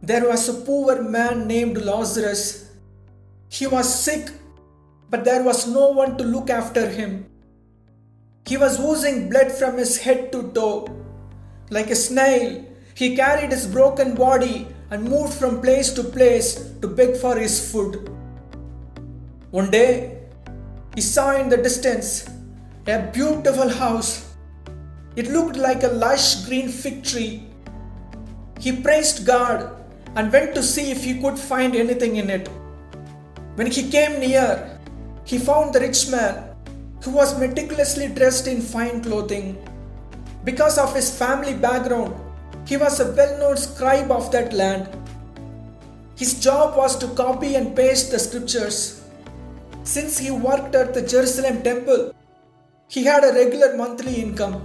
There was a poor man named Lazarus. He was sick, but there was no one to look after him. He was oozing blood from his head to toe. Like a snail, he carried his broken body and moved from place to place to beg for his food. One day, he saw in the distance a beautiful house. It looked like a lush green fig tree. He praised God and went to see if he could find anything in it. When he came near, he found the rich man who was meticulously dressed in fine clothing. Because of his family background, he was a well-known scribe of that land. His job was to copy and paste the scriptures. Since he worked at the Jerusalem temple, he had a regular monthly income.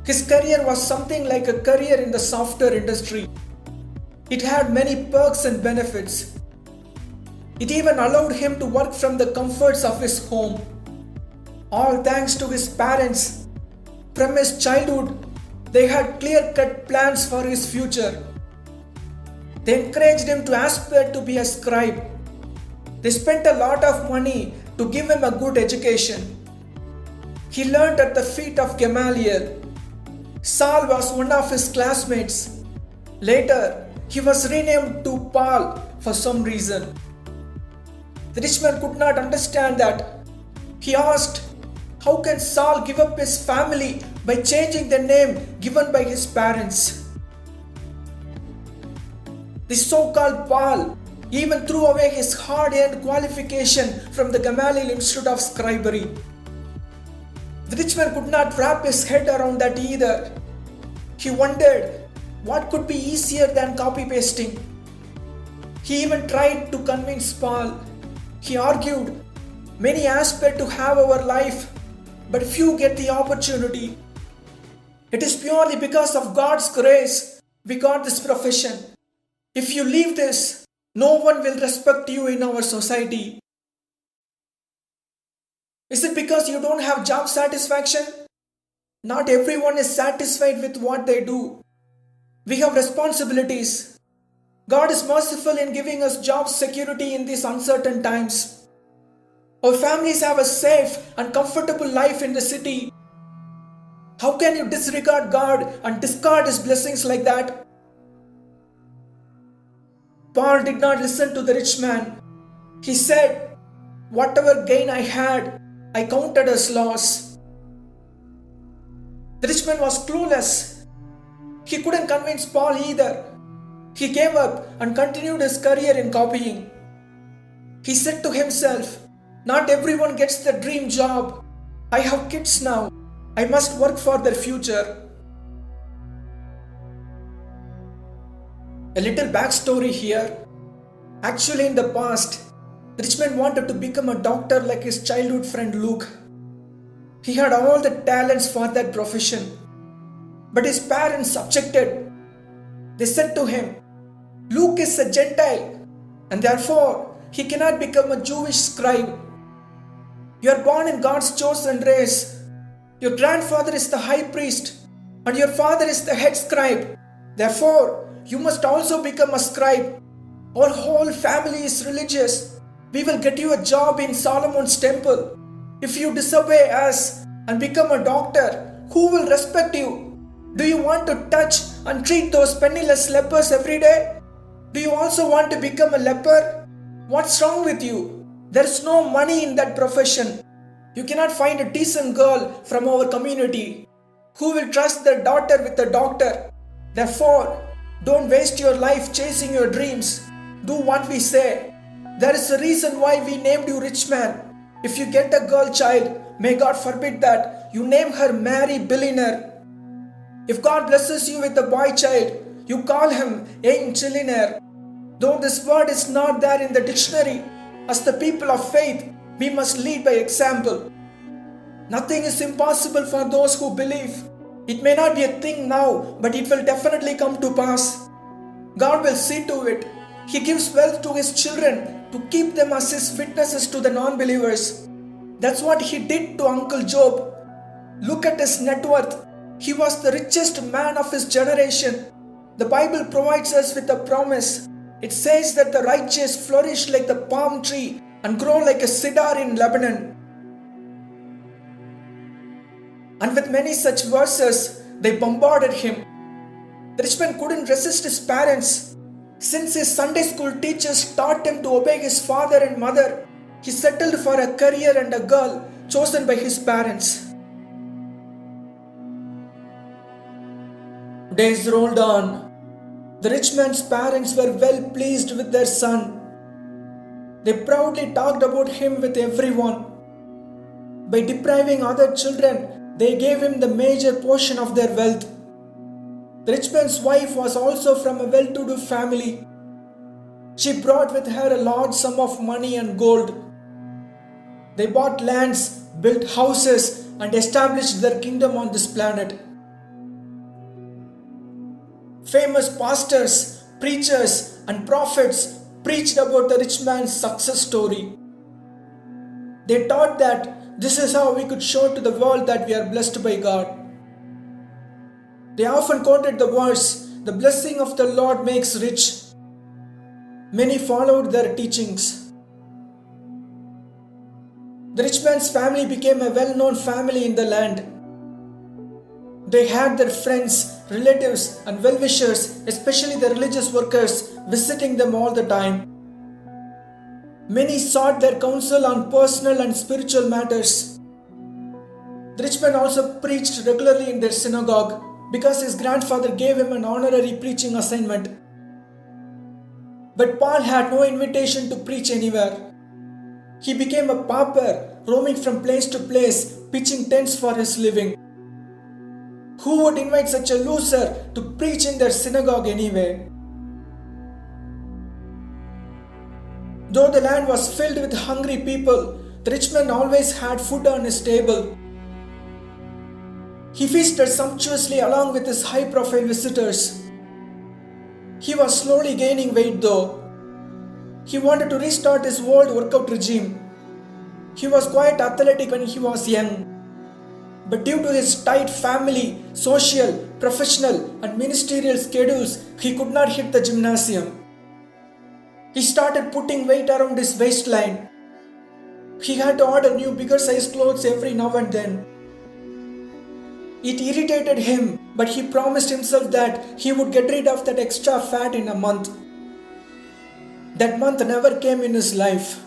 His career was something like a career in the software industry. It had many perks and benefits. It even allowed him to work from the comforts of his home. All thanks to his parents. From his childhood, they had clear-cut plans for his future. They encouraged him to aspire to be a scribe. They spent a lot of money to give him a good education. He learned at the feet of Gamaliel. Saul was one of his classmates. Later, he was renamed to Paul for some reason. The rich man could not understand that. He asked, how can Saul give up his family by changing the name given by his parents? The so-called Paul even threw away his hard-earned qualification from the Gamaliel Institute of Scribery. The rich man could not wrap his head around that either. He wondered what could be easier than copy-pasting. He even tried to convince Paul. He argued, many aspire to have our life, but few get the opportunity. It is purely because of God's grace we got this profession. If you leave this, no one will respect you in our society. Is it because you don't have job satisfaction? Not everyone is satisfied with what they do. We have responsibilities. God is merciful in giving us job security in these uncertain times. Our families have a safe and comfortable life in the city. How can you disregard God and discard His blessings like that? Paul did not listen to the rich man. He said, whatever gain I had, I counted as loss. The rich man was clueless. He couldn't convince Paul either. He gave up and continued his career in copying. He said to himself, not everyone gets the dream job. I have kids now. I must work for their future. A little backstory here. Actually, in the past, the rich man wanted to become a doctor like his childhood friend Luke. He had all the talents for that profession. But his parents objected. They said to him, Luke is a Gentile, and therefore he cannot become a Jewish scribe. You are born in God's chosen race. Your grandfather is the high priest, and your father is the head scribe. Therefore, you must also become a scribe. Our whole family is religious. We will get you a job in Solomon's temple. If you disobey us and become a doctor, who will respect you? Do you want to touch and treat those penniless lepers every day? Do you also want to become a leper? What's wrong with you? There's no money in that profession. You cannot find a decent girl from our community who will trust their daughter with a doctor. Therefore, don't waste your life chasing your dreams. Do what we say. There is a reason why we named you rich man. If you get a girl child, may God forbid that, you name her Mary Billionaire. If God blesses you with a boy child, you call him Young Chillionaire. Though this word is not there in the dictionary, as the people of faith, we must lead by example. Nothing is impossible for those who believe. It may not be a thing now, but it will definitely come to pass. God will see to it. He gives wealth to His children to keep them as His witnesses to the non-believers. That's what He did to Uncle Job. Look at his net worth. He was the richest man of his generation. The Bible provides us with a promise. It says that the righteous flourish like the palm tree and grow like a cedar in Lebanon. And with many such verses, they bombarded him. The rich man couldn't resist his parents. Since his Sunday school teachers taught him to obey his father and mother, he settled for a career and a girl chosen by his parents. Days rolled on. The rich man's parents were well pleased with their son. They proudly talked about him with everyone. By depriving other children, they gave him the major portion of their wealth. The rich man's wife was also from a well-to-do family. She brought with her a large sum of money and gold. They bought lands, built houses, and established their kingdom on this planet. Famous pastors, preachers, and prophets preached about the rich man's success story. They taught that this is how we could show to the world that we are blessed by God. They often quoted the verse, "The blessing of the Lord makes rich." Many followed their teachings. The rich man's family became a well-known family in the land. They had their friends, relatives, and well-wishers, especially the religious workers, visiting them all the time. Many sought their counsel on personal and spiritual matters. The rich man also preached regularly in their synagogue because his grandfather gave him an honorary preaching assignment. But Paul had no invitation to preach anywhere. He became a pauper, roaming from place to place, pitching tents for his living. Who would invite such a loser to preach in their synagogue anyway? Though the land was filled with hungry people, the rich man always had food on his table. He feasted sumptuously along with his high-profile visitors. He was slowly gaining weight though. He wanted to restart his old workout regime. He was quite athletic when he was young. But due to his tight family, social, professional, and ministerial schedules, he could not hit the gymnasium. He started putting weight around his waistline. He had to order new bigger size clothes every now and then. It irritated him, but he promised himself that he would get rid of that extra fat in a month. That month never came in his life.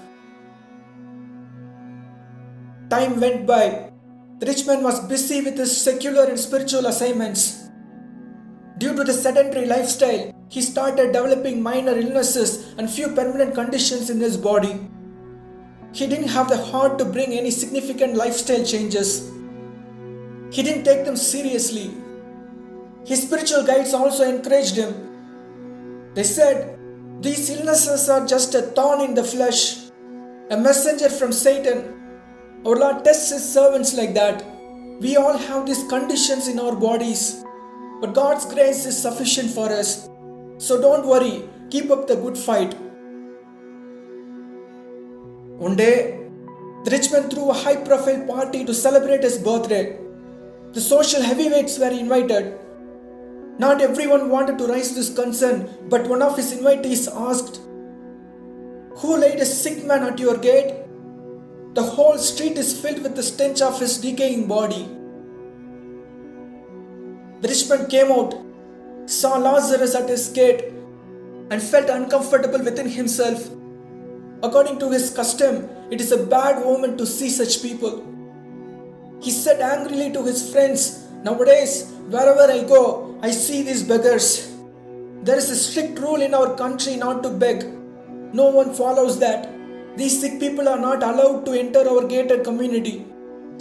Time went by. The rich man was busy with his secular and spiritual assignments. Due to the sedentary lifestyle, he started developing minor illnesses and few permanent conditions in his body. He didn't have the heart to bring any significant lifestyle changes. He didn't take them seriously. His spiritual guides also encouraged him. They said, "These illnesses are just a thorn in the flesh, a messenger from Satan. Our Lord tests His servants like that. We all have these conditions in our bodies, but God's grace is sufficient for us. So don't worry, keep up the good fight." One day, the rich man threw a high-profile party to celebrate his birthday. The social heavyweights were invited. Not everyone wanted to raise this concern, but one of his invitees asked, "Who laid a sick man at your gate? The whole street is filled with the stench of his decaying body." The rich man came out, saw Lazarus at his gate, and felt uncomfortable within himself. According to his custom, it is a bad omen to see such people. He said angrily to his friends, "Nowadays, wherever I go, I see these beggars. There is a strict rule in our country not to beg. No one follows that. These sick people are not allowed to enter our gated community.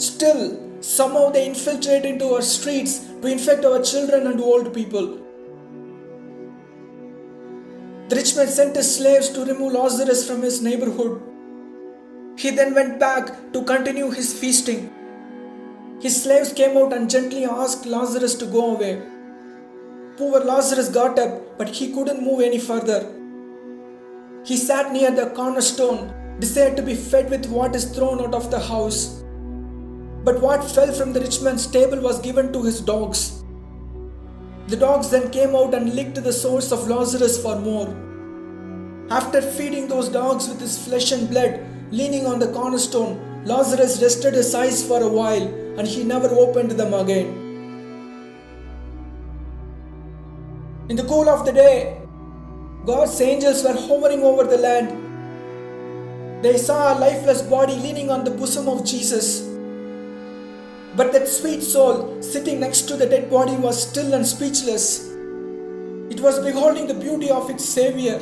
Still, somehow they infiltrate into our streets to infect our children and old people." The rich man sent his slaves to remove Lazarus from his neighborhood. He then went back to continue his feasting. His slaves came out and gently asked Lazarus to go away. Poor Lazarus got up, but he couldn't move any further. He sat near the cornerstone, desired to be fed with what is thrown out of the house. But what fell from the rich man's table was given to his dogs. The dogs then came out and licked the sores of Lazarus for more. After feeding those dogs with his flesh and blood, leaning on the cornerstone, Lazarus rested his eyes for a while and he never opened them again. In the cool of the day, God's angels were hovering over the land. They saw a lifeless body leaning on the bosom of Jesus. But that sweet soul sitting next to the dead body was still and speechless. It was beholding the beauty of its Savior.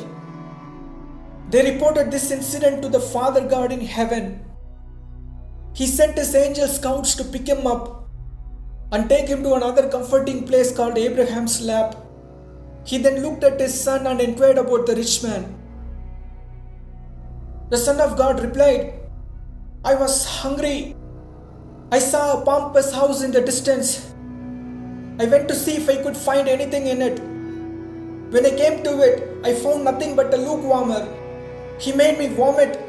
They reported this incident to the Father God in heaven. He sent his angel scouts to pick him up and take him to another comforting place called Abraham's lap. He then looked at his son and inquired about the rich man. The Son of God replied, "I was hungry. I saw a pompous house in the distance. I went to see if I could find anything in it. When I came to it, I found nothing but a lukewarmer. He made me vomit.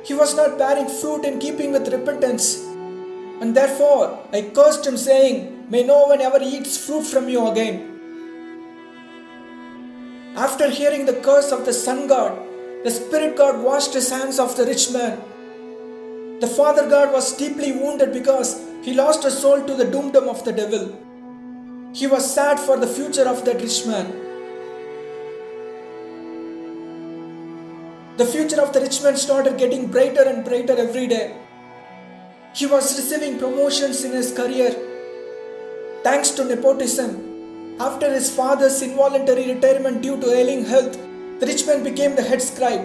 He was not bearing fruit in keeping with repentance. And therefore I cursed him, saying, 'May no one ever eats fruit from you again.'" After hearing the curse of the sun god, the spirit god washed his hands of the rich man. The father god was deeply wounded because he lost a soul to the doomdom of the devil. He was sad for the future of that rich man. The future of the rich man started getting brighter and brighter every day. He was receiving promotions in his career. Thanks to nepotism, after his father's involuntary retirement due to ailing health, the rich man became the head scribe.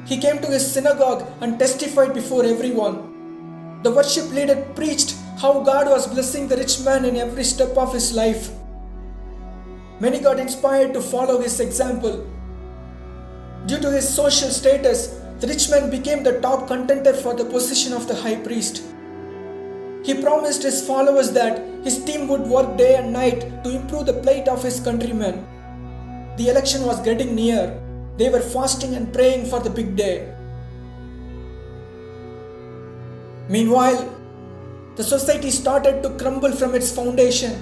He came to his synagogue and testified before everyone. The worship leader preached how God was blessing the rich man in every step of his life. Many got inspired to follow his example. Due to his social status, the rich man became the top contender for the position of the high priest. He promised his followers that his team would work day and night to improve the plight of his countrymen. The election was getting near. They were fasting and praying for the big day. Meanwhile, the society started to crumble from its foundation.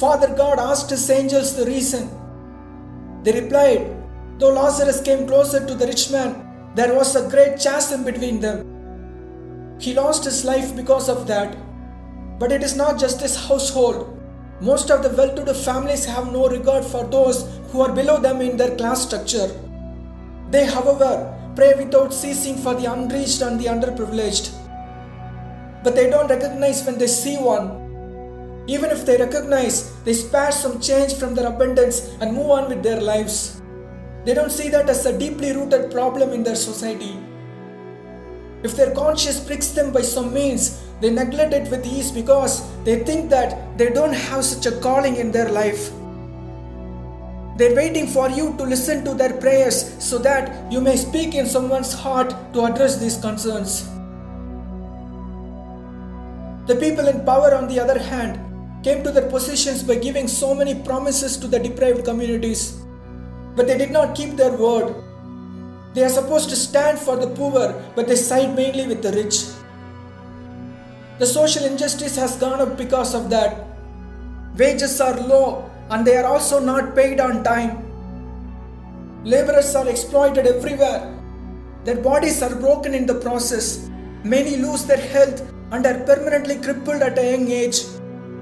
Father God asked his angels the reason. They replied, though Lazarus came closer to the rich man, there was a great chasm between them. He lost his life because of that. But it is not just his household. Most of the well-to-do families have no regard for those who are below them in their class structure. They, however, pray without ceasing for the unreached and the underprivileged. But they don't recognize when they see one. Even if they recognize, they spare some change from their abundance and move on with their lives. They don't see that as a deeply rooted problem in their society. If their conscience pricks them by some means, they neglect it with ease because they think that they don't have such a calling in their life. They're waiting for you to listen to their prayers so that you may speak in someone's heart to address these concerns. The people in power, on the other hand, came to their positions by giving so many promises to the deprived communities. But they did not keep their word. They are supposed to stand for the poor, but they side mainly with the rich. The social injustice has gone up because of that. Wages are low and they are also not paid on time. Laborers are exploited everywhere. Their bodies are broken in the process. Many lose their health and are permanently crippled at a young age.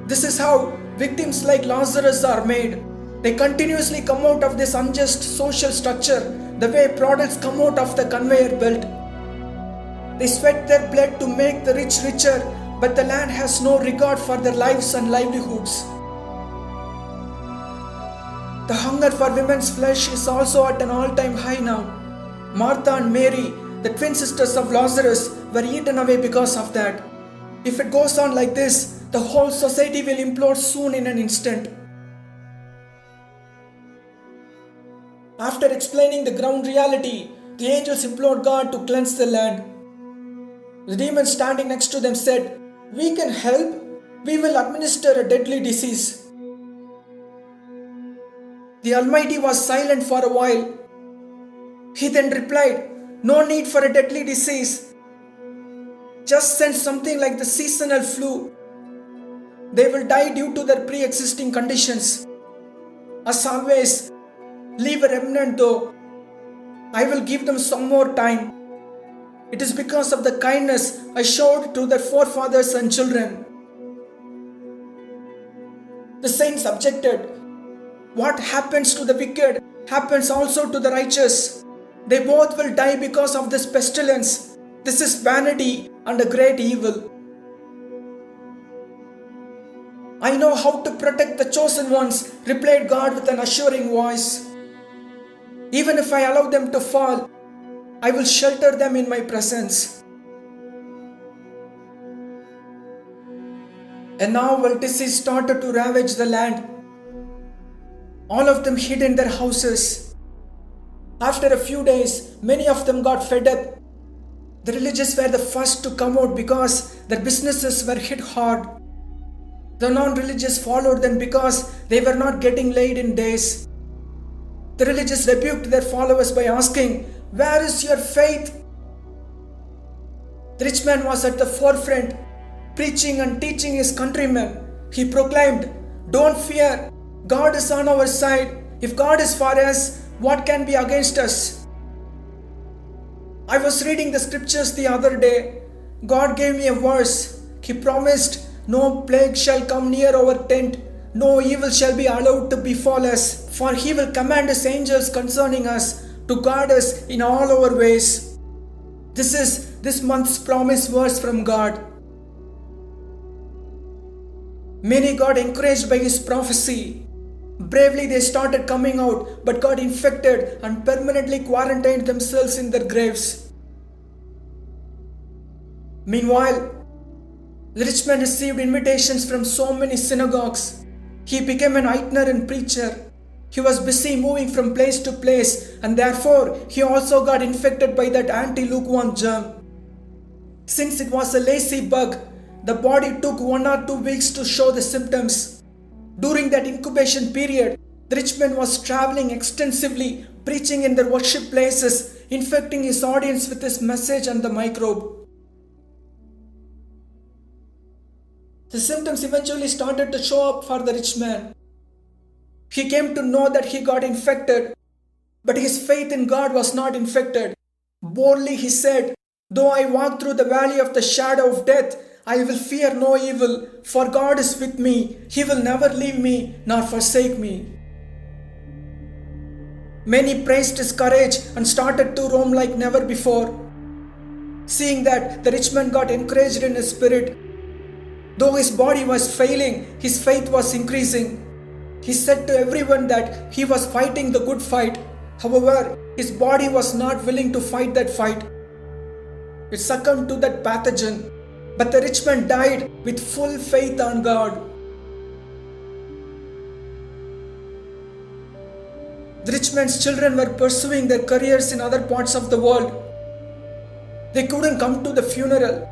This is how victims like Lazarus are made. They continuously come out of this unjust social structure the way products come out of the conveyor belt. They sweat their blood to make the rich richer, but the land has no regard for their lives and livelihoods. The hunger for women's flesh is also at an all-time high now. Martha and Mary, the twin sisters of Lazarus, were eaten away because of that. If it goes on like this, the whole society will implode soon in an instant. After explaining the ground reality, the angels implored God to cleanse the land. The demon standing next to them said, "We can help. We will administer a deadly disease." The Almighty was silent for a while. He then replied, "No need for a deadly disease. Just send something like the seasonal flu. They will die due to their pre-existing conditions. As always, leave a remnant though. I will give them some more time. It is because of the kindness I showed to their forefathers and children. The saints objected. What happens to the wicked happens also to the righteous. They both will die because of this pestilence. This is vanity and a great evil. I know how to protect the chosen ones, replied God with an assuring voice. Even if I allow them to fall, I will shelter them in my presence. And now a disease started to ravage the land. All of them hid in their houses. After a few days, many of them got fed up. The religious were the first to come out because their businesses were hit hard. The non-religious followed them because they were not getting laid in days. The religious rebuked their followers by asking, "Where is your faith?" The rich man was at the forefront, preaching and teaching his countrymen. He proclaimed, "Don't fear, God is on our side. If God is for us, what can be against us?" I was reading the scriptures the other day. God gave me a verse. He promised, "No plague shall come near our tent. No evil shall be allowed to befall us. For He will command His angels concerning us to guard us in all our ways." This is this month's promise verse from God. Many got encouraged by his prophecy. Bravely they started coming out, but got infected and permanently quarantined themselves in their graves. Meanwhile, the rich man received invitations from so many synagogues. He became an itinerant preacher. He was busy moving from place to place, and therefore he also got infected by that anti-lukewarm germ. Since it was a lazy bug, the body took 1 or 2 weeks to show the symptoms. During that incubation period, the rich man was traveling extensively, preaching in their worship places, infecting his audience with his message and the microbe. The symptoms eventually started to show up for the rich man. He came to know that he got infected, but his faith in God was not infected. Boldly he said, "Though I walk through the valley of the shadow of death, I will fear no evil, for God is with me. He will never leave me nor forsake me." Many praised his courage and started to roam like never before. Seeing that, the rich man got encouraged in his spirit. Though his body was failing, his faith was increasing. He said to everyone that he was fighting the good fight. However, his body was not willing to fight that fight. It succumbed to that pathogen. But the rich man died with full faith on God. The rich man's children were pursuing their careers in other parts of the world. They couldn't come to the funeral.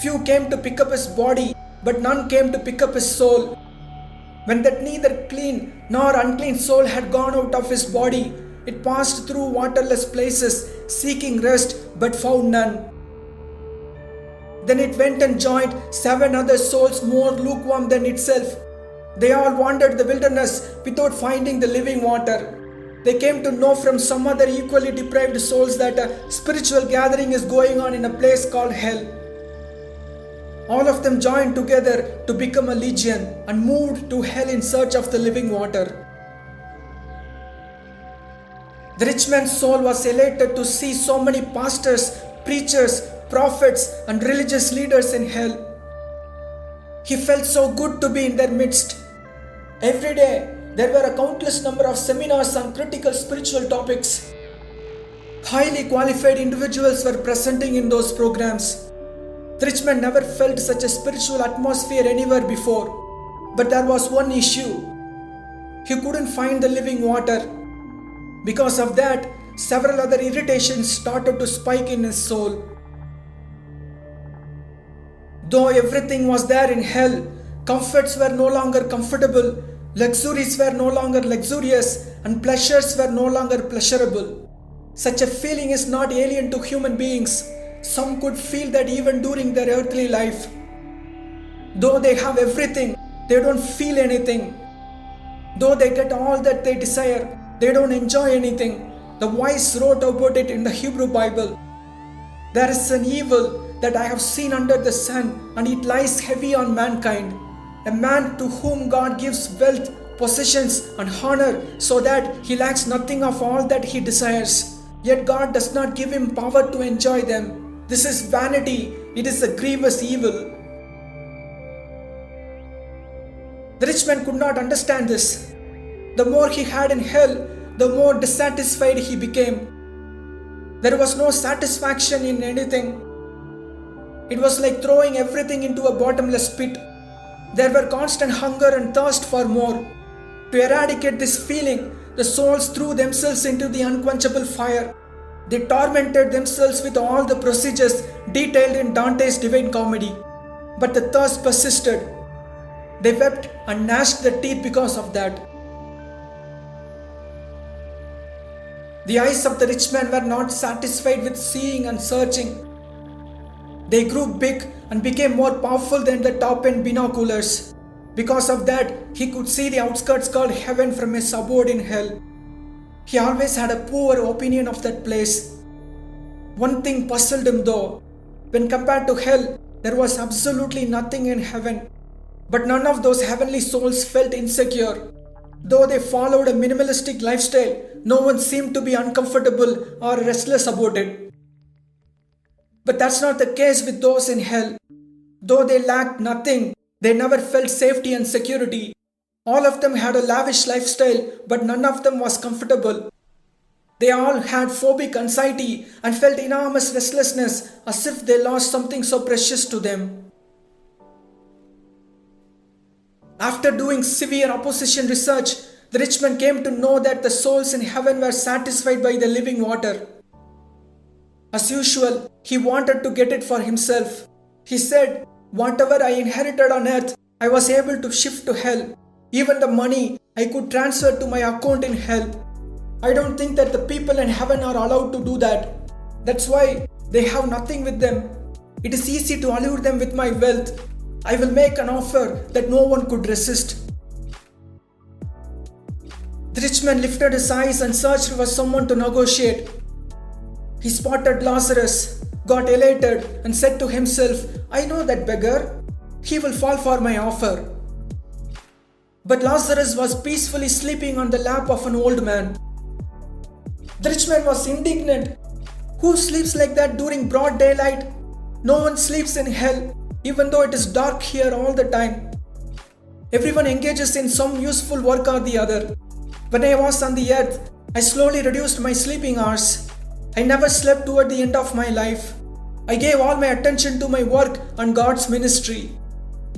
Few came to pick up his body, but none came to pick up his soul. When that neither clean nor unclean soul had gone out of his body, it passed through waterless places, seeking rest, but found none. Then it went and joined 7 other souls more lukewarm than itself. They all wandered the wilderness without finding the living water. They came to know from some other equally deprived souls that a spiritual gathering is going on in a place called hell. All of them joined together to become a legion and moved to hell in search of the living water. The rich man's soul was elated to see so many pastors, preachers, prophets, and religious leaders in hell. He felt so good to be in their midst. Every day, there were a countless number of seminars on critical spiritual topics. Highly qualified individuals were presenting in those programs. The rich man never felt such a spiritual atmosphere anywhere before. But there was one issue. He couldn't find the living water. Because of that, several other irritations started to spike in his soul. Though everything was there in hell, comforts were no longer comfortable, luxuries were no longer luxurious, and pleasures were no longer pleasurable. Such a feeling is not alien to human beings. Some could feel that even during their earthly life. Though they have everything, they don't feel anything. Though they get all that they desire, they don't enjoy anything. The wise wrote about it in the Hebrew Bible. There is an evil that I have seen under the sun, and it lies heavy on mankind. A man to whom God gives wealth, possessions, and honor, so that he lacks nothing of all that he desires. Yet God does not give him power to enjoy them. This is vanity. It is a grievous evil. The rich man could not understand this. The more he had in hell, the more dissatisfied he became. There was no satisfaction in anything. It was like throwing everything into a bottomless pit. There were constant hunger and thirst for more. To eradicate this feeling, the souls threw themselves into the unquenchable fire. They tormented themselves with all the procedures detailed in Dante's Divine Comedy. But the thirst persisted. They wept and gnashed their teeth because of that. The eyes of the rich man were not satisfied with seeing and searching. They grew big and became more powerful than the top-end binoculars. Because of that, he could see the outskirts called heaven from his abode in hell. He always had a poor opinion of that place. One thing puzzled him though. When compared to hell, there was absolutely nothing in heaven. But none of those heavenly souls felt insecure. Though they followed a minimalistic lifestyle, no one seemed to be uncomfortable or restless about it. But that's not the case with those in hell. Though they lacked nothing, they never felt safety and security. All of them had a lavish lifestyle, but none of them was comfortable. They all had phobic anxiety and felt enormous restlessness, as if they lost something so precious to them. After doing severe opposition research, the rich man came to know that the souls in heaven were satisfied by the living water. As usual, he wanted to get it for himself. He said, "Whatever I inherited on earth, I was able to shift to hell. Even the money I could transfer to my account in hell. I don't think that the people in heaven are allowed to do that. That's why they have nothing with them. It is easy to allure them with my wealth. I will make an offer that no one could resist." The rich man lifted his eyes and searched for someone to negotiate. He spotted Lazarus, got elated, and said to himself, "I know that beggar. He will fall for my offer." But Lazarus was peacefully sleeping on the lap of an old man. The rich man was indignant. Who sleeps like that during broad daylight? No one sleeps in hell, even though it is dark here all the time. Everyone engages in some useful work or the other. When I was on the earth, I slowly reduced my sleeping hours. I never slept toward the end of my life. I gave all my attention to my work and God's ministry.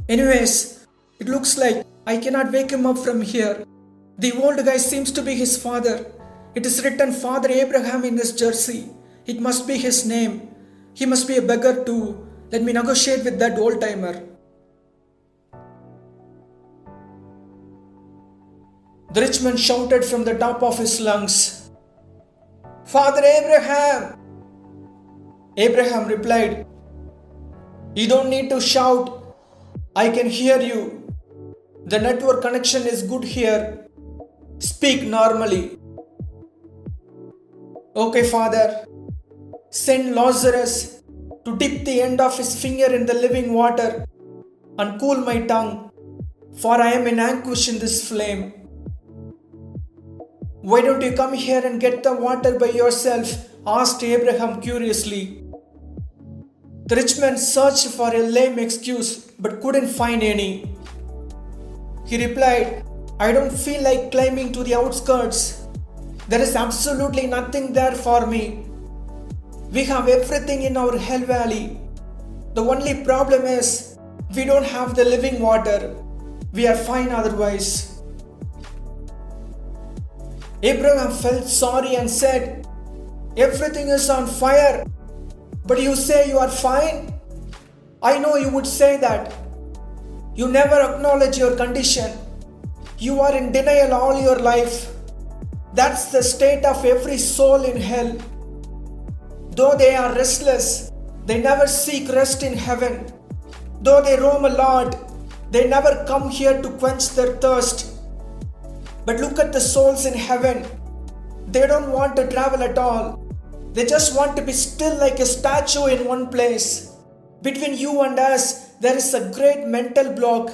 Anyways, it looks like I cannot wake him up from here. The old guy seems to be his father. It is written Father Abraham in his jersey. It must be his name. He must be a beggar too. Let me negotiate with that old timer. The rich man shouted from the top of his lungs, "Father Abraham!" Abraham replied, "You don't need to shout. I can hear you. The network connection is good here. Speak normally." "Okay, Father. Send Lazarus to dip the end of his finger in the living water and cool my tongue, for I am in anguish in this flame." "Why don't you come here and get the water by yourself?" asked Abraham curiously. The rich man searched for a lame excuse but couldn't find any. He replied, "I don't feel like climbing to the outskirts. There is absolutely nothing there for me. We have everything in our hell valley. The only problem is we don't have the living water. We are fine otherwise." Abraham felt sorry and said, "Everything is on fire, but you say you are fine? I know you would say that. You never acknowledge your condition. You are in denial all your life. That's the state of every soul in hell. Though they are restless, they never seek rest in heaven. Though they roam a lot, They never come here to quench their thirst. But look at the souls in heaven. They don't want to travel at all. They just want to be still like a statue in one place. Between you and us, there is a great mental block,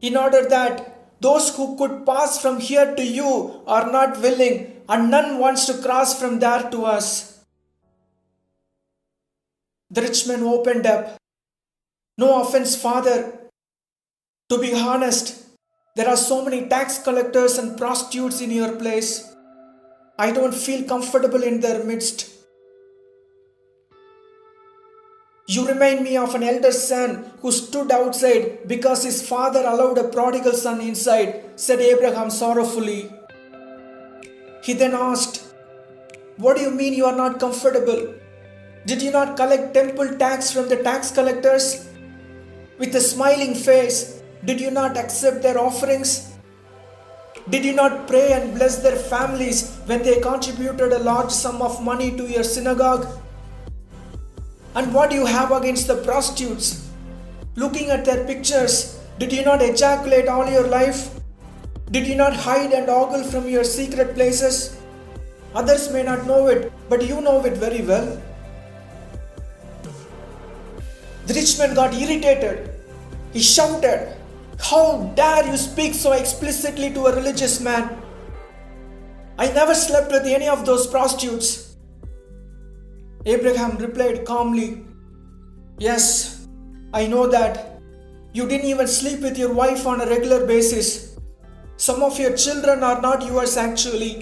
in order that those who could pass from here to you are not willing, and none wants to cross from there to us. The rich man opened up. No offense, Father. To be honest, there are so many tax collectors and prostitutes in your place. I don't feel comfortable in their midst. You remind me of an elder son who stood outside because his father allowed a prodigal son inside, said Abraham sorrowfully. He then asked, "What do you mean you are not comfortable? Did you not collect temple tax from the tax collectors? With a smiling face, did you not accept their offerings? Did you not pray and bless their families when they contributed a large sum of money to your synagogue? And what do you have against the prostitutes? Looking at their pictures, did you not ejaculate all your life? Did you not hide and ogle from your secret places? Others may not know it, but you know it very well." The rich man got irritated. He shouted, "How dare you speak so explicitly to a religious man? I never slept with any of those prostitutes." Abraham replied calmly, "Yes, I know that. You didn't even sleep with your wife on a regular basis. Some of your children are not yours actually.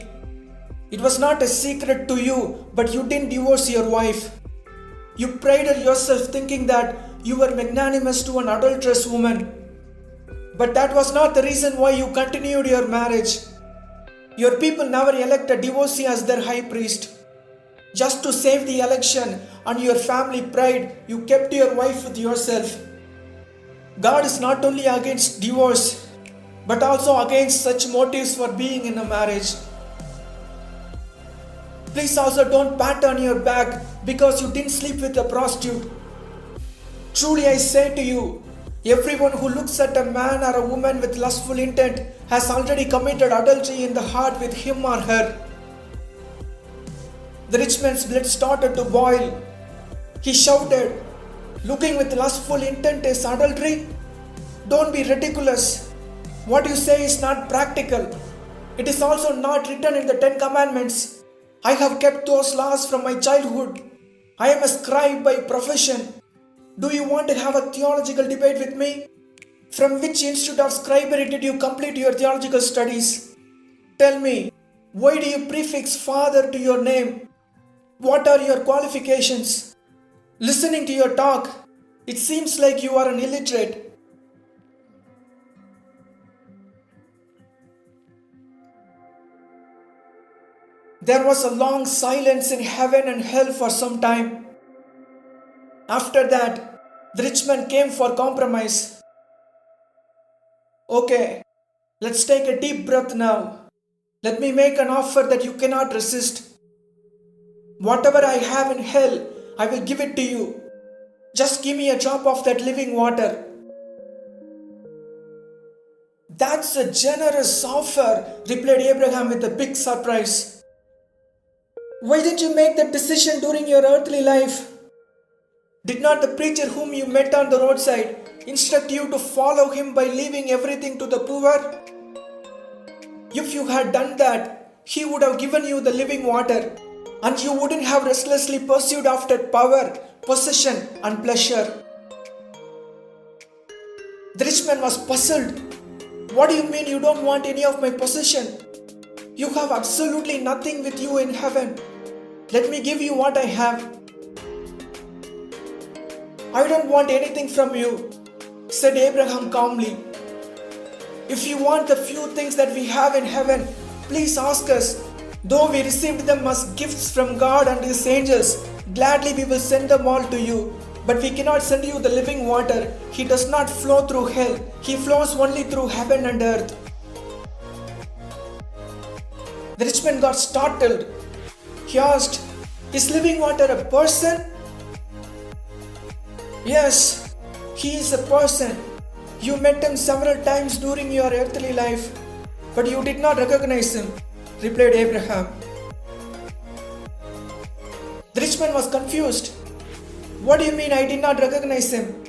It was not a secret to you, but you didn't divorce your wife. You prided yourself thinking that you were magnanimous to an adulterous woman. But that was not the reason why you continued your marriage. Your people never elect a divorcee as their high priest. Just to save the election and your family pride, you kept your wife with yourself. God is not only against divorce, but also against such motives for being in a marriage. Please also don't pat on your back because you didn't sleep with a prostitute. Truly I say to you, everyone who looks at a man or a woman with lustful intent has already committed adultery in the heart with him or her." The rich man's blood started to boil. He shouted, "Looking with lustful intent is adultery? Don't be ridiculous. What you say is not practical. It is also not written in the 10 Commandments. I have kept those laws from my childhood. I am a scribe by profession. Do you want to have a theological debate with me? From which institute of scribery did you complete your theological studies? Tell me, why do you prefix father to your name? What are your qualifications? Listening to your talk, it seems like you are an illiterate." There was a long silence in heaven and hell for some time. After that, the rich man came for compromise. "Okay, let's take a deep breath now. Let me make an offer that you cannot resist. Whatever I have in hell, I will give it to you. Just give me a drop of that living water." "That's a generous offer," replied Abraham with a big surprise. "Why didn't you make that decision during your earthly life? Did not the preacher whom you met on the roadside instruct you to follow him by leaving everything to the poor? If you had done that, he would have given you the living water, and you wouldn't have restlessly pursued after power, possession, and pleasure." The rich man was puzzled. "What do you mean you don't want any of my possession? You have absolutely nothing with you in heaven. Let me give you what I have." "I don't want anything from you," said Abraham calmly. "If you want the few things that we have in heaven, please ask us. Though we received them as gifts from God and His angels, gladly we will send them all to you. But we cannot send you the living water. He does not flow through hell. He flows only through heaven and earth." The rich man got startled. He asked, "Is living water a person?" "Yes, he is a person. You met him several times during your earthly life, but you did not recognize him, replied Abraham. The rich man was confused. What do you mean I did not recognize him?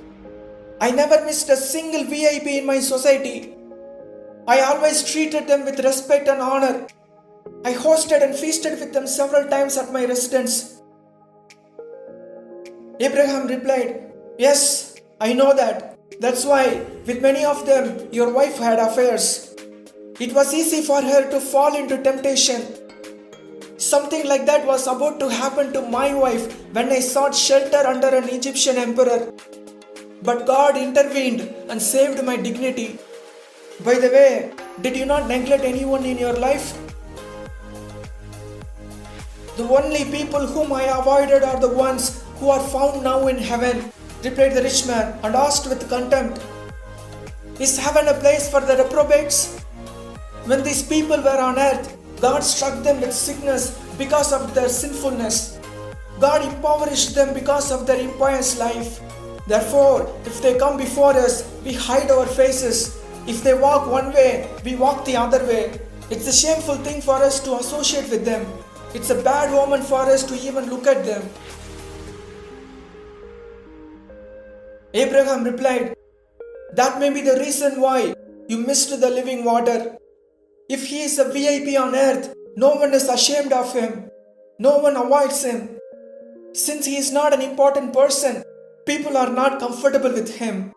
I never missed a single VIP in my society. I always treated them with respect and honor. I hosted and feasted with them several times at my residence. Abraham replied, Yes, I know that. That's why, with many of them, your wife had affairs. It was easy for her to fall into temptation. Something like that was about to happen to my wife when I sought shelter under an Egyptian emperor. But God intervened and saved my dignity. By the way, did you not neglect anyone in your life? The only people whom I avoided are the ones who are found now in heaven, replied the rich man and asked with contempt, Is heaven a place for the reprobates? When these people were on earth, God struck them with sickness because of their sinfulness. God impoverished them because of their impious life. Therefore, if they come before us, we hide our faces. If they walk one way, we walk the other way. It's a shameful thing for us to associate with them. It's a bad omen for us to even look at them. Abraham replied, That may be the reason why you missed the living water. If he is a VIP on earth, no one is ashamed of him. No one avoids him. Since he is not an important person, people are not comfortable with him.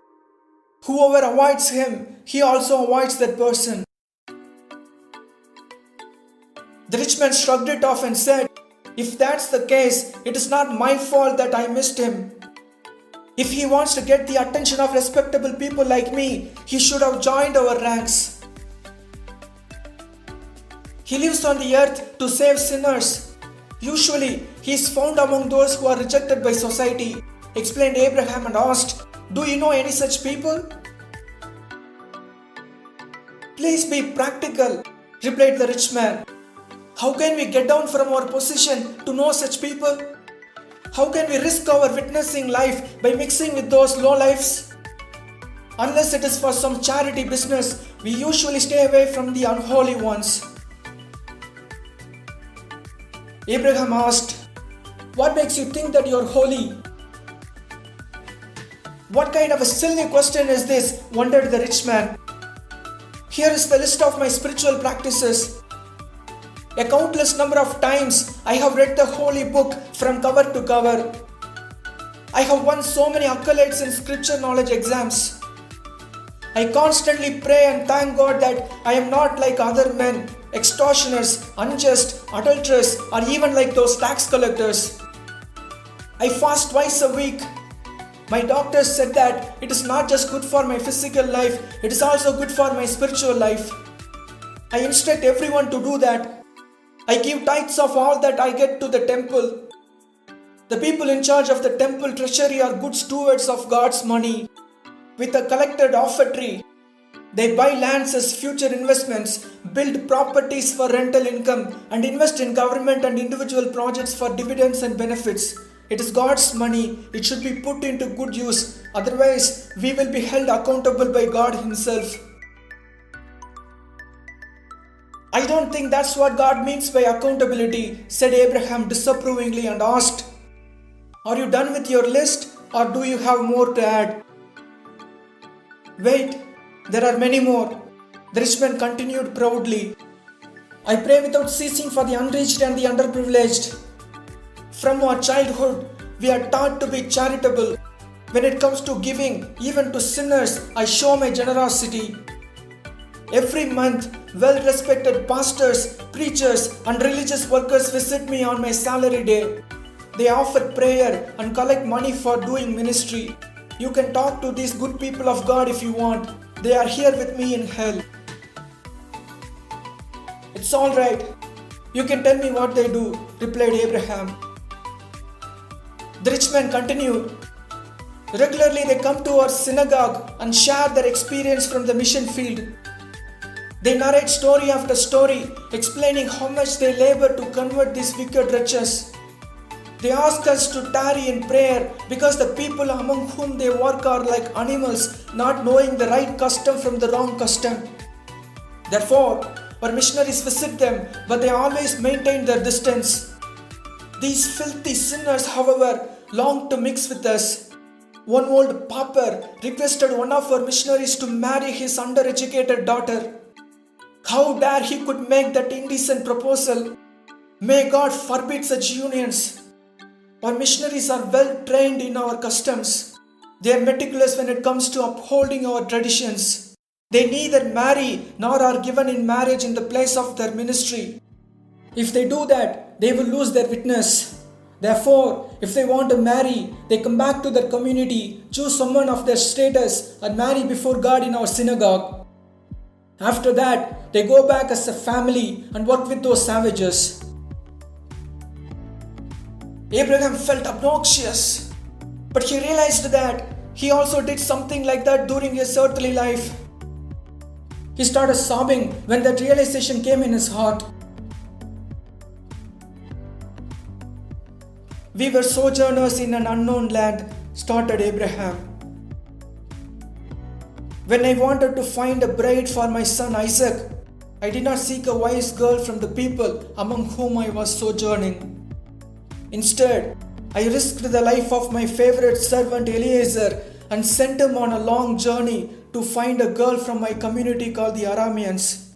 Whoever avoids him, he also avoids that person. The rich man shrugged it off and said, If that's the case, it is not my fault that I missed him. If he wants to get the attention of respectable people like me, he should have joined our ranks. He lives on the earth to save sinners. Usually, he is found among those who are rejected by society, explained Abraham and asked, Do you know any such people? Please be practical, replied the rich man. How can we get down from our position to know such people? How can we risk our witnessing life by mixing with those low lives? Unless it is for some charity business, we usually stay away from the unholy ones. Abraham asked, What makes you think that you are holy? What kind of a silly question is this? Wondered the rich man. Here is the list of my spiritual practices. A countless number of times I have read the holy book from cover to cover. I have won so many accolades in scripture knowledge exams. I constantly pray and thank God that I am not like other men, extortioners, unjust, adulterers, or even like those tax collectors. I fast twice a week. My doctors said that it is not just good for my physical life, it is also good for my spiritual life. I instruct everyone to do that. I give tithes of all that I get to the temple. The people in charge of the temple treasury are good stewards of God's money. With a collected offertory, they buy lands as future investments, build properties for rental income, and invest in government and individual projects for dividends and benefits. It is God's money. It should be put into good use. Otherwise, we will be held accountable by God Himself. I don't think that's what God means by accountability, said Abraham disapprovingly and asked, Are you done with your list, or do you have more to add? Wait, there are many more. The rich man continued proudly. I pray without ceasing for the unreached and the underprivileged. From our childhood, we are taught to be charitable. When it comes to giving, even to sinners, I show my generosity. Every month, well-respected pastors, preachers, and religious workers visit me on my salary day. They offer prayer and collect money for doing ministry. You can talk to these good people of God if you want. They are here with me in hell. It's all right. You can tell me what they do, replied Abraham. The rich man continued. Regularly they come to our synagogue and share their experience from the mission field. They narrate story after story, explaining how much they labor to convert these wicked wretches. They ask us to tarry in prayer because the people among whom they work are like animals not knowing the right custom from the wrong custom. Therefore, our missionaries visit them, but they always maintain their distance. These filthy sinners, however, long to mix with us. One old pauper requested one of our missionaries to marry his undereducated daughter. How dare he could make that indecent proposal? May God forbid such unions. Our missionaries are well trained in our customs. They are meticulous when it comes to upholding our traditions. They neither marry nor are given in marriage in the place of their ministry. If they do that, they will lose their witness. Therefore, if they want to marry, they come back to their community, choose someone of their status, and marry before God in our synagogue. After that, they go back as a family and work with those savages. Abraham felt obnoxious, but he realized that he also did something like that during his earthly life. He started sobbing when that realization came in his heart. We were sojourners in an unknown land, started Abraham. When I wanted to find a bride for my son Isaac, I did not seek a wise girl from the people among whom I was sojourning. Instead, I risked the life of my favorite servant Eliezer and sent him on a long journey to find a girl from my community called the Arameans.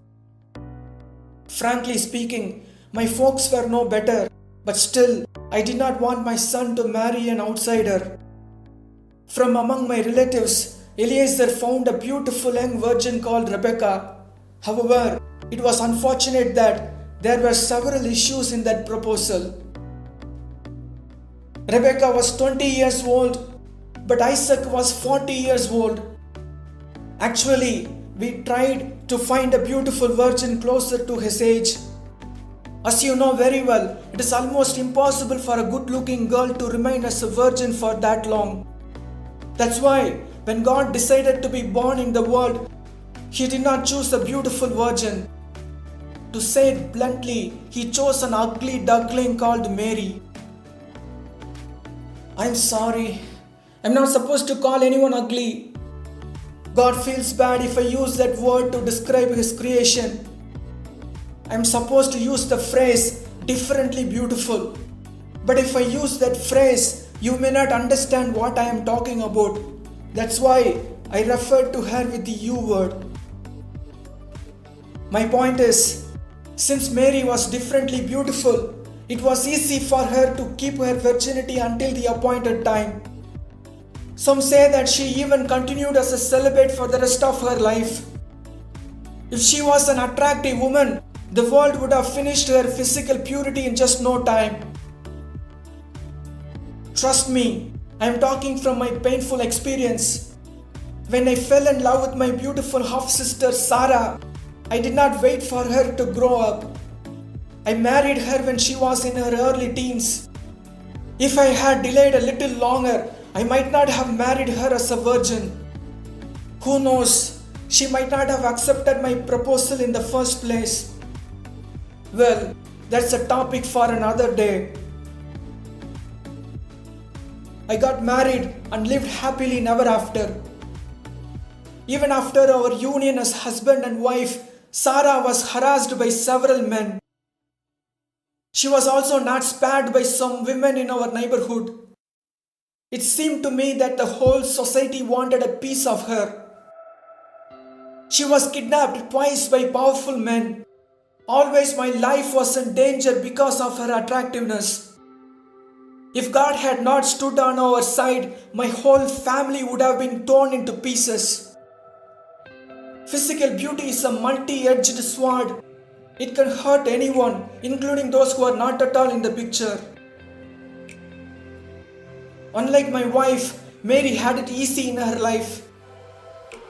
Frankly speaking, my folks were no better, but still, I did not want my son to marry an outsider. From among my relatives, Eliezer found a beautiful young virgin called Rebecca. However, it was unfortunate that there were several issues in that proposal. Rebecca was 20 years old, but Isaac was 40 years old. Actually, we tried to find a beautiful virgin closer to his age. As you know very well, it is almost impossible for a good-looking girl to remain as a virgin for that long. That's why, when God decided to be born in the world, He did not choose a beautiful virgin. To say it bluntly, He chose an ugly duckling called Mary. I'm sorry, I'm not supposed to call anyone ugly. God feels bad if I use that word to describe His creation. I'm supposed to use the phrase differently beautiful. But if I use that phrase, you may not understand what I am talking about. That's why I refer to her with the you word. My point is, since Mary was differently beautiful, it was easy for her to keep her virginity until the appointed time. Some say that she even continued as a celibate for the rest of her life. If she was an attractive woman, the world would have finished her physical purity in just no time. Trust me, I am talking from my painful experience. When I fell in love with my beautiful half-sister Sarah, I did not wait for her to grow up. I married her when she was in her early teens. If I had delayed a little longer, I might not have married her as a virgin. Who knows, she might not have accepted my proposal in the first place. Well, that's a topic for another day. I got married and lived happily ever after. Even after our union as husband and wife, Sarah was harassed by several men. She was also not spared by some women in our neighborhood. It seemed to me that the whole society wanted a piece of her. She was kidnapped twice by powerful men. Always my life was in danger because of her attractiveness. If God had not stood on our side, my whole family would have been torn into pieces. Physical beauty is a multi-edged sword. It can hurt anyone, including those who are not at all in the picture. Unlike my wife, Mary had it easy in her life.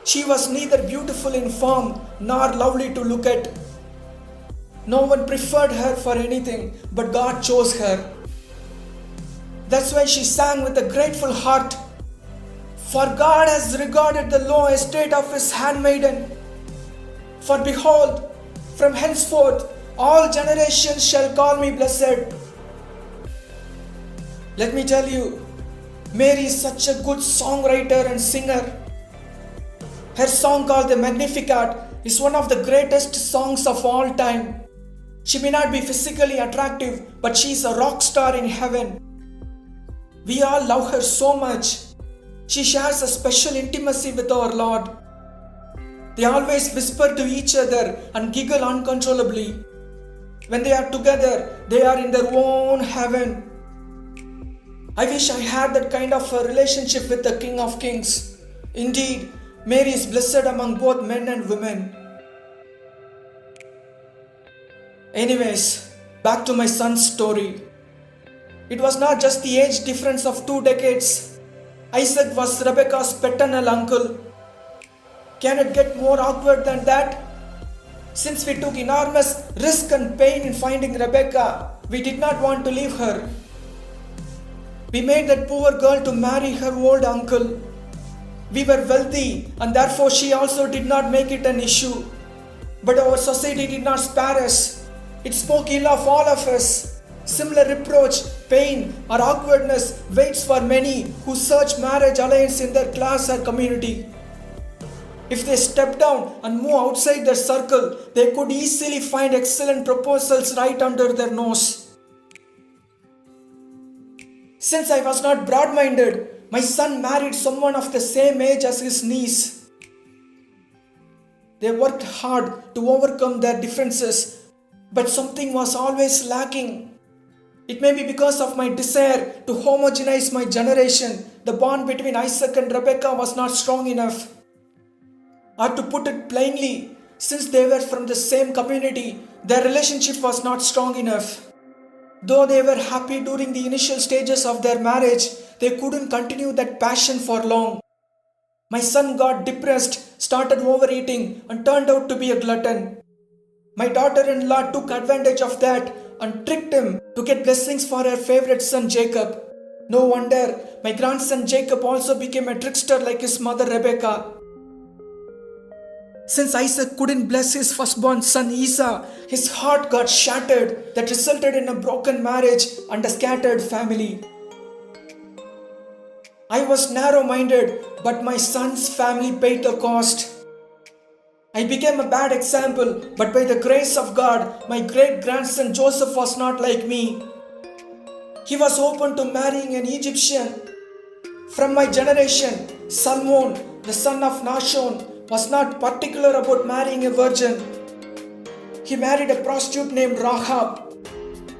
She was neither beautiful in form nor lovely to look at. No one preferred her for anything, but God chose her. That's why she sang with a grateful heart, "For God has regarded the low estate of His handmaiden. For behold, from henceforth all generations shall call me blessed." Let me tell you, Mary is such a good songwriter and singer. Her song called the Magnificat is one of the greatest songs of all time. She may not be physically attractive, but she is a rock star in heaven. We all love her so much. She shares a special intimacy with our Lord. They always whisper to each other and giggle uncontrollably. When they are together, they are in their own heaven. I wish I had that kind of a relationship with the King of Kings. Indeed, Mary is blessed among both men and women. Anyways, back to my son's story. It was not just the age difference of 2 decades. Isaac was Rebekah's paternal uncle. Can it get more awkward than that? Since we took enormous risk and pain in finding Rebekah, we did not want to leave her. We made that poor girl to marry her old uncle. We were wealthy and therefore she also did not make it an issue. But our society did not spare us. It spoke ill of all of us. Similar reproach, pain or awkwardness waits for many who search marriage alliance in their class or community. If they step down and move outside their circle, they could easily find excellent proposals right under their nose. Since I was not broad-minded, my son married someone of the same age as his niece. They worked hard to overcome their differences, but something was always lacking. It may be because of my desire to homogenize my generation. The bond between Isaac and Rebekah was not strong enough. Or to put it plainly, since they were from the same community, their relationship was not strong enough. Though they were happy during the initial stages of their marriage, they couldn't continue that passion for long. My son got depressed, started overeating, and turned out to be a glutton. My daughter-in-law took advantage of that and tricked him to get blessings for her favorite son Jacob. No wonder my grandson Jacob also became a trickster like his mother Rebekah. Since Isaac couldn't bless his firstborn son Esau, his heart got shattered. That resulted in a broken marriage and a scattered family. I was narrow-minded, but my son's family paid the cost. I became a bad example, but by the grace of God, my great-grandson Joseph was not like me. He was open to marrying an Egyptian. From my generation, Salmon, the son of Nahshon, was not particular about marrying a virgin. He married a prostitute named Rahab.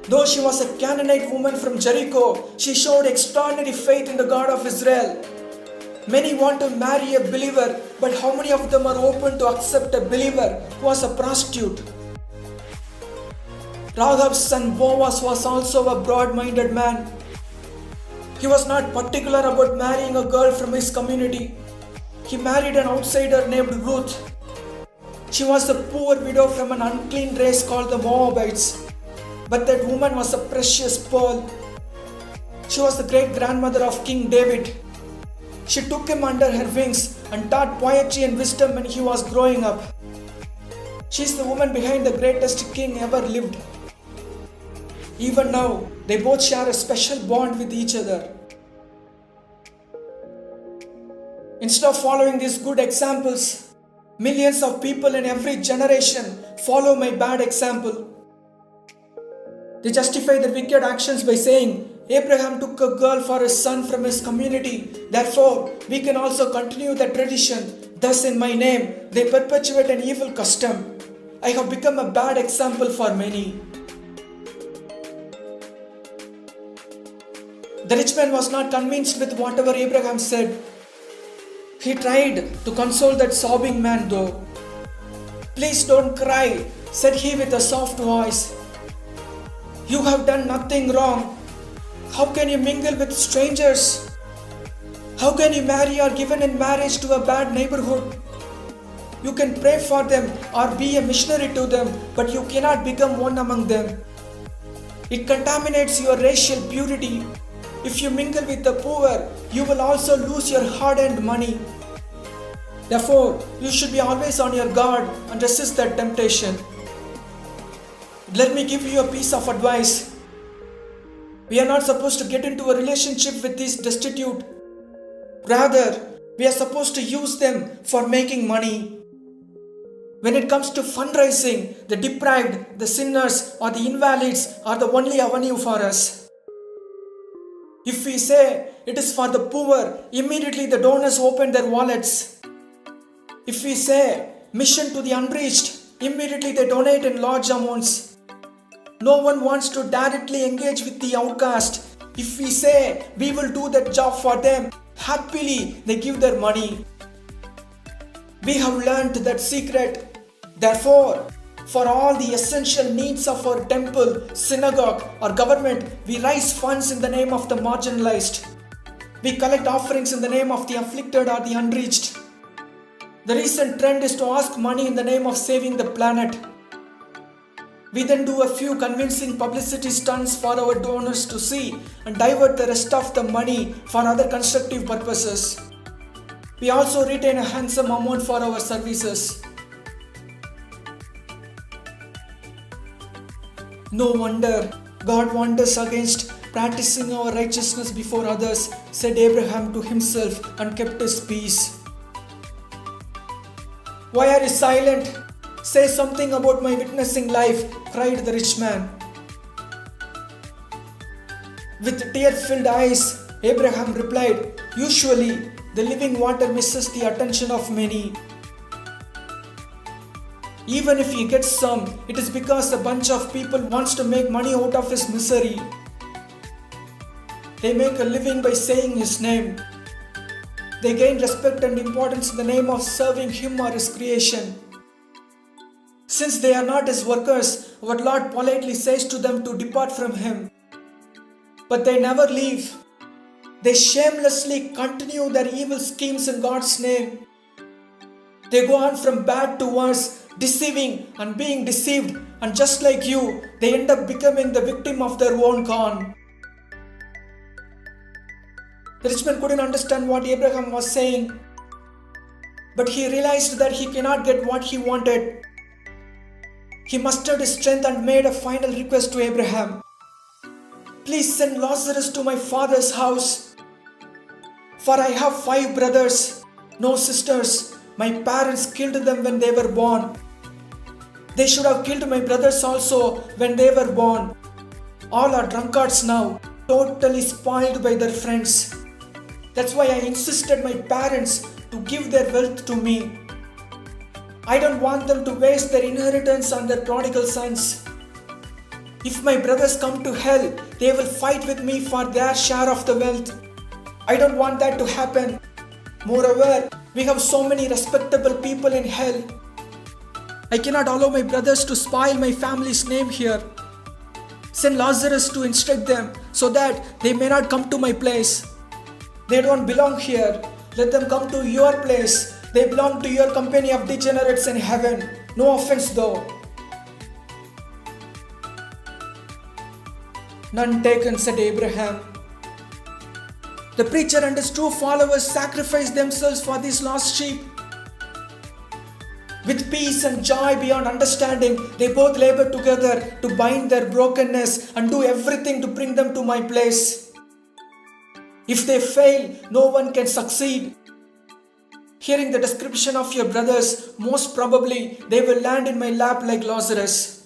Though she was a Canaanite woman from Jericho, she showed extraordinary faith in the God of Israel. Many want to marry a believer, but how many of them are open to accept a believer who was a prostitute? Rahab's son Boaz was also a broad-minded man. He was not particular about marrying a girl from his community. He married an outsider named Ruth. She was a poor widow from an unclean race called the Moabites. But that woman was a precious pearl. She was the great-grandmother of King David. She took him under her wings and taught poetry and wisdom when he was growing up. She is the woman behind the greatest king ever lived. Even now, they both share a special bond with each other. Instead of following these good examples, millions of people in every generation follow my bad example. They justify their wicked actions by saying, Abraham took a girl for his son from his community. Therefore, we can also continue the tradition. Thus, in my name, they perpetuate an evil custom. I have become a bad example for many. The rich man was not convinced with whatever Abraham said. He tried to console that sobbing man though. Please don't cry, said he with a soft voice. You have done nothing wrong. How can you mingle with strangers? How can you marry or given in marriage to a bad neighborhood? You can pray for them or be a missionary to them, but you cannot become one among them. It contaminates your racial purity. If you mingle with the poor, you will also lose your hard-earned money. Therefore, you should be always on your guard and resist that temptation. Let me give you a piece of advice. We are not supposed to get into a relationship with these destitute. Rather, We are supposed to use them for making money. When it comes to fundraising, the deprived, the sinners, or the invalids are the only avenue for us. If we say it is for the poor, immediately the donors open their wallets. If we say mission to the unreached, immediately they donate in large amounts. No one wants to directly engage with the outcast. If we say we will do that job for them, happily they give their money. We have learned that secret. Therefore, for all the essential needs of our temple, synagogue, or government, we raise funds in the name of the marginalized. We collect offerings in the name of the afflicted or the unreached. The recent trend is to ask money in the name of saving the planet. We then do a few convincing publicity stunts for our donors to see and divert the rest of the money for other constructive purposes. We also retain a handsome amount for our services. No wonder God warned us against practicing our righteousness before others, said Abraham to himself, and kept his peace. Why are you silent? Say something about my witnessing life, cried the rich man. With tear-filled eyes, Abraham replied, usually, the living water misses the attention of many. Even if he gets some, it is because a bunch of people wants to make money out of his misery. They make a living by saying his name. They gain respect and importance in the name of serving him or his creation. Since they are not his workers, our Lord politely says to them to depart from him. But they never leave. They shamelessly continue their evil schemes in God's name. They go on from bad to worse, deceiving and being deceived, and just like you, they end up becoming the victim of their own con. The rich man couldn't understand what Abraham was saying, but he realized that he cannot get what he wanted. He mustered his strength and made a final request to Abraham. Please send Lazarus to my father's house, for I have 5 brothers, no sisters. My parents killed them when they were born. They should have killed my brothers also when they were born. All are drunkards now, totally spoiled by their friends. That's why I insisted my parents to give their wealth to me. I don't want them to waste their inheritance on their prodigal sons. If my brothers come to hell, they will fight with me for their share of the wealth. I don't want that to happen. Moreover, we have so many respectable people in hell. I cannot allow my brothers to spoil my family's name here. Send Lazarus to instruct them so that they may not come to my place. They don't belong here. Let them come to your place. They belong to your company of degenerates in heaven. No offense though. None taken, said Abraham. The preacher and his true followers sacrificed themselves for these lost sheep. With peace and joy beyond understanding, they both labor together to bind their brokenness and do everything to bring them to my place. If they fail, no one can succeed. Hearing the description of your brothers, most probably they will land in my lap like Lazarus.